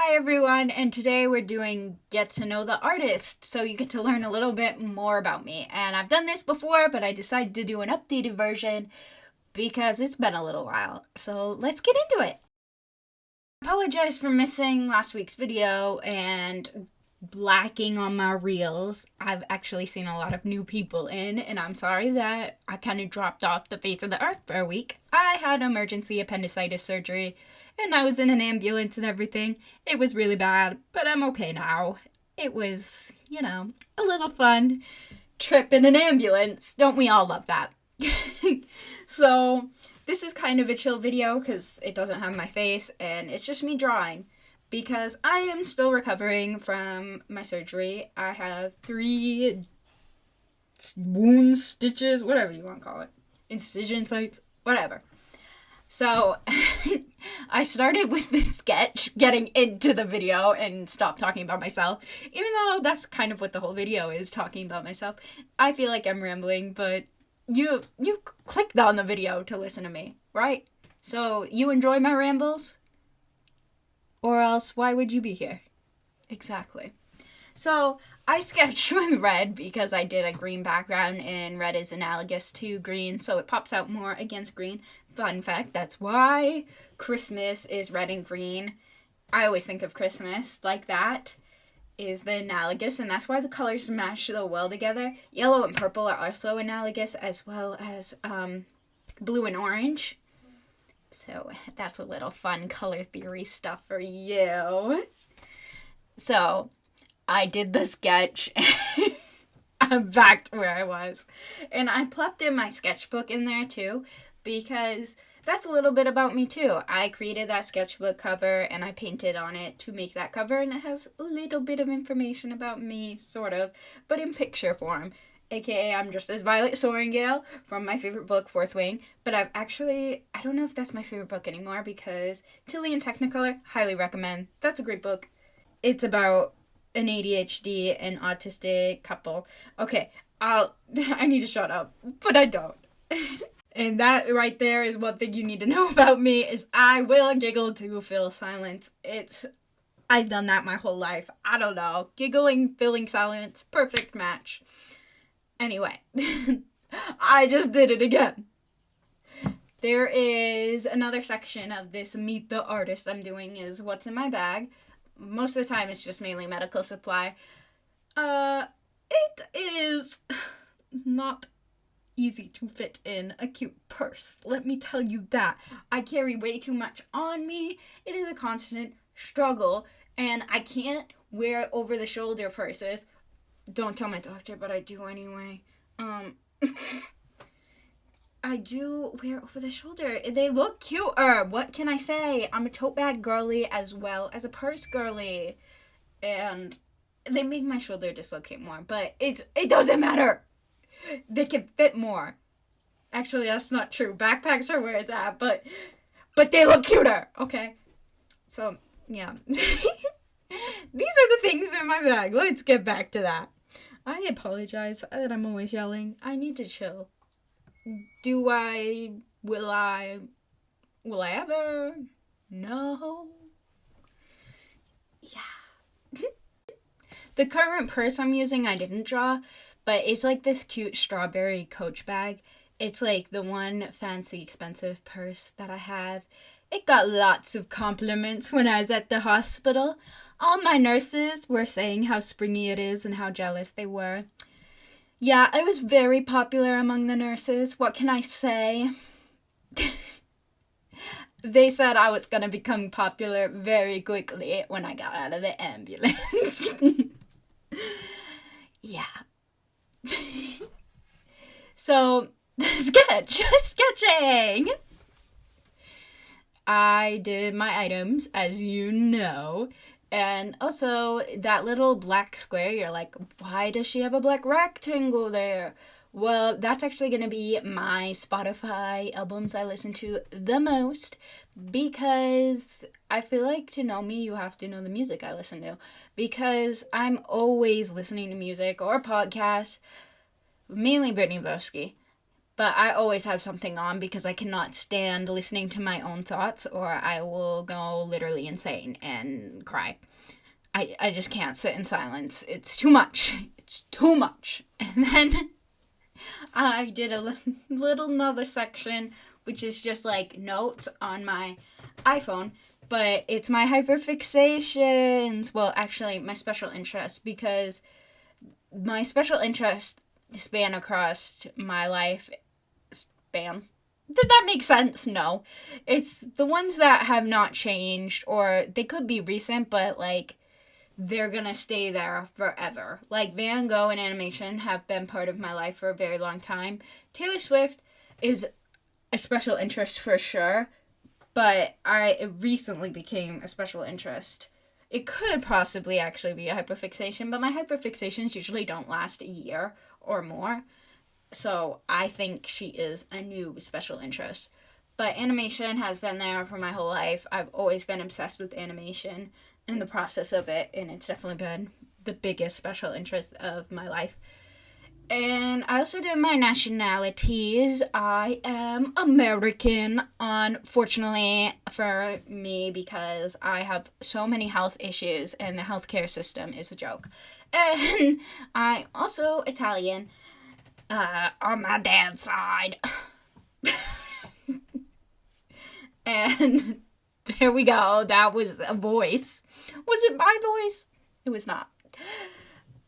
Hi everyone, and today we're doing Get to Know the Artist, so you get to learn a little bit more about me. And I've done this before, but I decided to do an updated version because it's been a little while. So let's get into it. I apologize for missing last week's video and lacking on my reels. I've actually seen a lot of new people in, and I'm sorry that I kind of dropped off the face of the earth for a week. I had emergency appendicitis surgery, and I was in an ambulance and everything. It was really bad, but I'm okay now. It was, a little fun trip in an ambulance. Don't we all love that? So, this is kind of a chill video because it doesn't have my face, and it's just me drawing. Because I am still recovering from my surgery. I have 3 wounds, stitches, whatever you want to call it. Incision sites, whatever. So, I started with this sketch, getting into the video and stopped talking about myself. Even though that's kind of what the whole video is, talking about myself. I feel like I'm rambling, but you clicked on the video to listen to me, right? So, you enjoy my rambles? Or else, why would you be here? Exactly. So, I sketched with red because I did a green background, and red is analogous to green, so it pops out more against green. Fun fact, that's why Christmas is red and green. I always think of Christmas like that, is the analogous, and that's why the colors match so well together. Yellow and purple are also analogous, as well as blue and orange. So that's a little fun color theory stuff for you. So I did the sketch. I'm back to where I was. And I plopped in my sketchbook in there too, because that's a little bit about me too. I created that sketchbook cover and I painted on it to make that cover, and it has a little bit of information about me, sort of, but in picture form. AKA, I'm just as Violet Soaringale from my favorite book, Fourth Wing. But I don't know if that's my favorite book anymore, because Tilly in Technicolor, highly recommend. That's a great book. It's about an ADHD and autistic couple. Okay, I need to shut up, but I don't. And that right there is one thing you need to know about me, is I will giggle to fill silence. I've done that my whole life. I don't know. Giggling, filling silence, perfect match. Anyway, I just did it again. There is another section of this Meet the Artist I'm doing, is what's in my bag. Most of the time it's just mainly medical supply. It is not easy to fit in a cute purse. Let me tell you that. I carry way too much on me. It is a constant struggle, and I can't wear over-the-shoulder purses. Don't tell my doctor, but I do anyway. I do wear over the shoulder. They look cuter. What can I say? I'm a tote bag girly as well as a purse girly. And they make my shoulder dislocate more, but it doesn't matter. They can fit more. Actually, that's not true. Backpacks are where it's at, but they look cuter, okay? So, yeah. These are the things in my bag. Let's get back to that. I apologize that I'm always yelling. I need to chill. Will I ever? No. Yeah. The current purse I'm using, I didn't draw, but it's like this cute strawberry Coach bag. It's like the one fancy expensive purse that I have. It got lots of compliments when I was at the hospital. All my nurses were saying how springy it is and how jealous they were. Yeah, it was very popular among the nurses. What can I say? They said I was going to become popular very quickly when I got out of the ambulance. Yeah. So, sketching! I did my items, as you know, and also that little black square, you're like, why does she have a black rectangle there? Well, that's actually going to be my Spotify albums I listen to the most, because I feel like to know me, you have to know the music I listen to, because I'm always listening to music or podcasts, mainly Brittany Broski. But I always have something on because I cannot stand listening to my own thoughts, or I will go literally insane and cry. I just can't sit in silence. It's too much. It's too much. And then I did a little another section, which is just like notes on my iPhone, but it's my hyperfixations. Well, actually, my special interest, because my special interest span across my life span. Did that make sense? No. It's the ones that have not changed, or they could be recent, but like they're gonna stay there forever. Like Van Gogh and animation have been part of my life for a very long time. Taylor Swift is a special interest for sure, but it recently became a special interest. It could possibly actually be a hyperfixation, but my hyperfixations usually don't last a year or more. So I think she is a new special interest. But animation has been there for my whole life. I've always been obsessed with animation in the process of it, and it's definitely been the biggest special interest of my life. And I also did my nationalities. I am American, unfortunately for me, because I have so many health issues and the healthcare system is a joke. And I'm also Italian on my dad's side. And there we go. That was a voice. Was it my voice? It was not.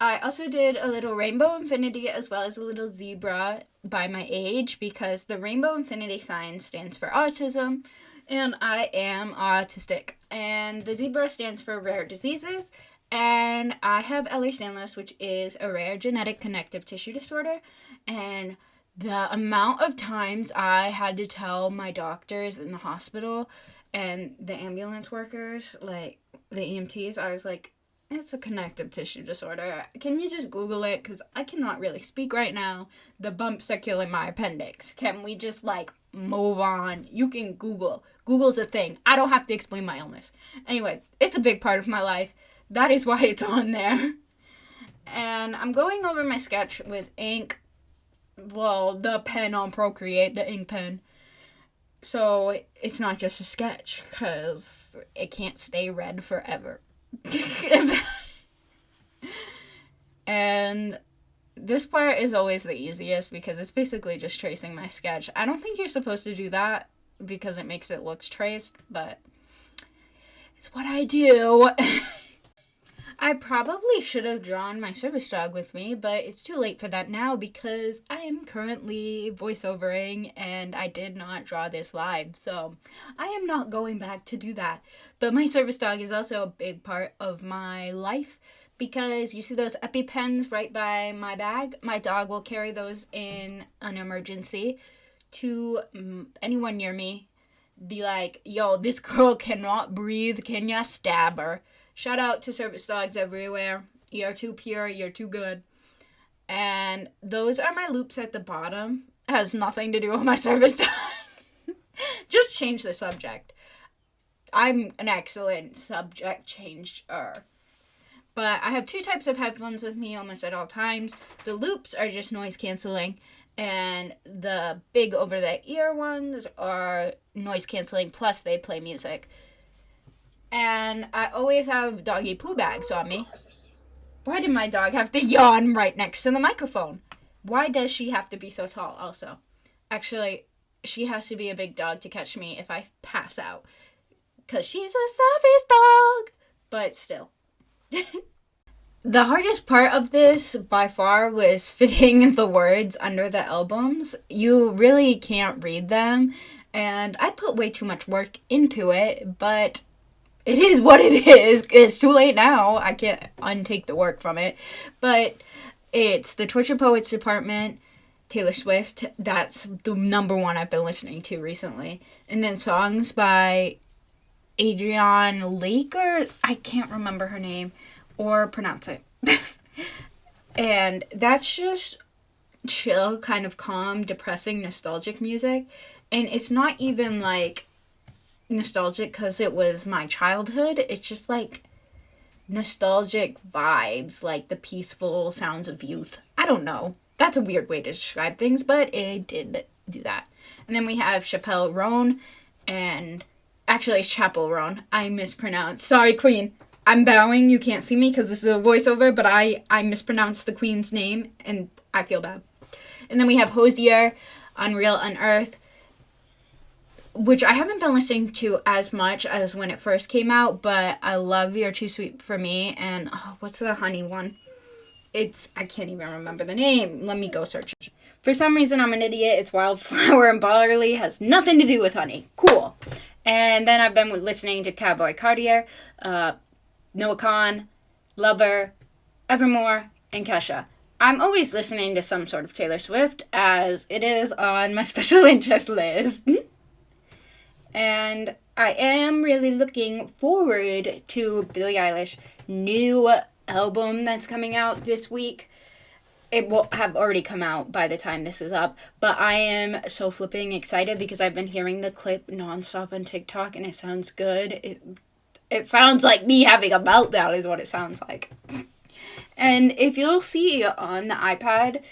I also did a little rainbow infinity as well as a little zebra by my age, because the rainbow infinity sign stands for autism and I am autistic. And the zebra stands for rare diseases, and I have Ehlers-Danlos, which is a rare genetic connective tissue disorder. And the amount of times I had to tell my doctors in the hospital and the ambulance workers, like the EMTs, I was like, it's a connective tissue disorder. Can you just Google it? Because I cannot really speak right now. The bumps are killing my appendix. Can we just, like, move on? You can Google. Google's a thing. I don't have to explain my illness. Anyway, it's a big part of my life. That is why it's on there. And I'm going over my sketch with ink. Well, the pen on Procreate, the ink pen. So it's not just a sketch, because it can't stay red forever. And this part is always the easiest because it's basically just tracing my sketch. I don't think you're supposed to do that because it makes it look traced, but it's what I do. I probably should have drawn my service dog with me, but it's too late for that now because I am currently voiceovering and I did not draw this live, so I am not going back to do that. But my service dog is also a big part of my life because you see those EpiPens right by my bag? My dog will carry those in an emergency to anyone near me. Be like, yo, this girl cannot breathe, can ya stab her? Shout out to service dogs everywhere. You're too pure, you're too good. And those are my loops at the bottom. It has nothing to do with my service dog. Just change the subject. I'm an excellent subject changer. But I have two types of headphones with me almost at all times. The loops are just noise canceling, and the big over the ear ones are noise canceling, plus they play music. And I always have doggy poo bags on me. Why did my dog have to yawn right next to the microphone? Why does she have to be so tall also? Actually, she has to be a big dog to catch me if I pass out. Because she's a service dog. But still. The hardest part of this, by far, was fitting the words under the albums. You really can't read them. And I put way too much work into it, but it is what it is. It's too late now. I can't untake the work from it. But it's the Tortured Poets Department, Taylor Swift. That's the number one I've been listening to recently. And then songs by Adrienne Lake, or I can't remember her name or pronounce it. And that's just chill, kind of calm, depressing, nostalgic music. And it's not even like nostalgic because it was my childhood. It's just like nostalgic vibes, like the peaceful sounds of youth. I don't know. That's a weird way to describe things, but it did do that. And then we have Chappelle Roan, and actually it's Chapel Roan. I mispronounced. Sorry, Queen. I'm bowing. You can't see me because this is a voiceover, but I mispronounced the Queen's name, and I feel bad. And then we have Hosier, Unreal Unearth, which I haven't been listening to as much as when it first came out, but I love You're Too Sweet for Me, and what's the honey one? I can't even remember the name. Let me go search it. For some reason, I'm an idiot. It's Wildflower and Barley. Has nothing to do with honey. Cool. And then I've been listening to Cowboy Cartier, Noah Kahan, Lover, Evermore, and Kesha. I'm always listening to some sort of Taylor Swift, as it is on my special interest list. And I am really looking forward to Billie Eilish's new album that's coming out this week. It will have already come out by the time this is up, but I am so flipping excited because I've been hearing the clip nonstop on TikTok and it sounds good. It sounds like me having a meltdown is what it sounds like. And if you'll see on the iPad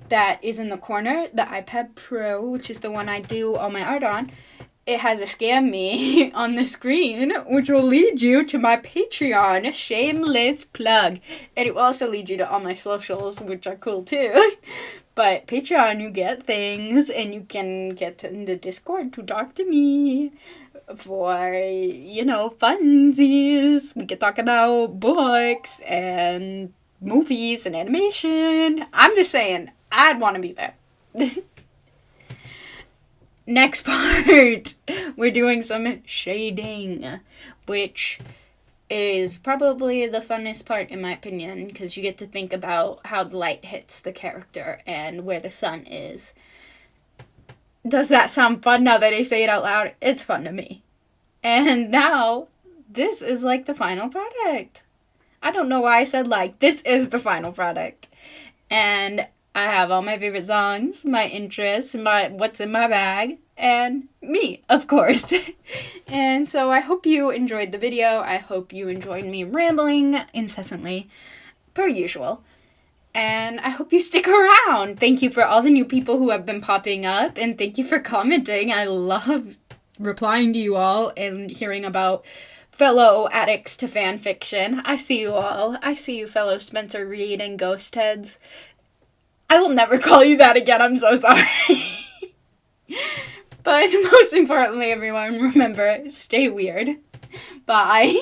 that is in the corner, the iPad Pro, which is the one I do all my art on, it has a Scam Me on the screen, which will lead you to my Patreon, shameless plug. And it will also lead you to all my socials, which are cool too. But Patreon, you get things, and you can get in the Discord to talk to me for, funsies. We can talk about books and movies and animation. I'm just saying, I'd want to be there. Next part, we're doing some shading, which is probably the funnest part in my opinion, because you get to think about how the light hits the character and where the sun is. Does that sound fun now that I say it out loud? It's fun to me. And now, this is like the final product. I don't know why I said like, this is the final product. And I have all my favorite songs, my interests, my what's in my bag, and me, of course. And so I hope you enjoyed the video. I hope you enjoyed me rambling incessantly, per usual. And I hope you stick around. Thank you for all the new people who have been popping up, and thank you for commenting. I love replying to you all and hearing about fellow addicts to fan fiction. I see you all. I see you, fellow Spencer Reed and Ghost Heads. I will never call you that again, I'm so sorry. But most importantly, everyone, remember, stay weird. Bye.